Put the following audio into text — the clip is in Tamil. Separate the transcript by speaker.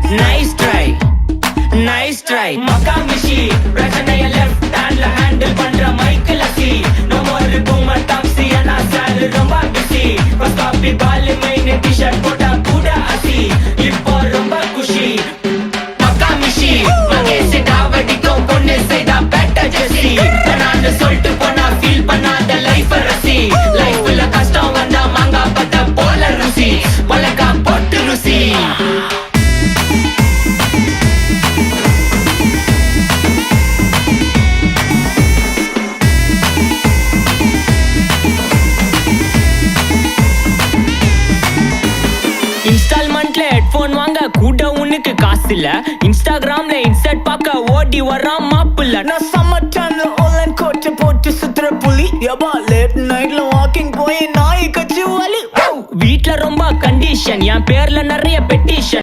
Speaker 1: nice try, nice try. Makamishi, பிரச்சனைய left handல handle பண்ற மைக்கேல் அசி. No more boomer taxi and sir ரொம்ப busy. First copy ball main t-shirt போட்டா கூட அசி. இப்போ ரொம்ப குஷி. Makamishi, மகேஷ் டாவடிக்கும் பொண்ணு செய்தா better ஜெசி. நான் சொல்லிட்டு போனா feel பண்ணாத life ரசி. லைஃப்ல கஷ்டம் வந்தா மாங்கா பத்த போல ருசி. மலக்கா போட்டு ருசி. இன்ஸ்டால்மெண்ட்ல ஹெட்போன் வாங்க கூட உனக்கு காசு இல்ல. இன்ஸ்டாகிராம்ல இன்ஸ்டன்ட் பார்க்க ஓடி வரான் மாப்பிள்ள.
Speaker 2: நான் சம்மர் டைம்ல ஆன்லைன் கோட்டை போட்டு சுத்துற புலி. யபா லேட் நைட்ல வாக்கிங் போய் நாய் கச்சி வலி.
Speaker 1: வீட்ல ரொம்ப கண்டிஷன், என் பேர்ல நிறைய பெட்டிஷன்.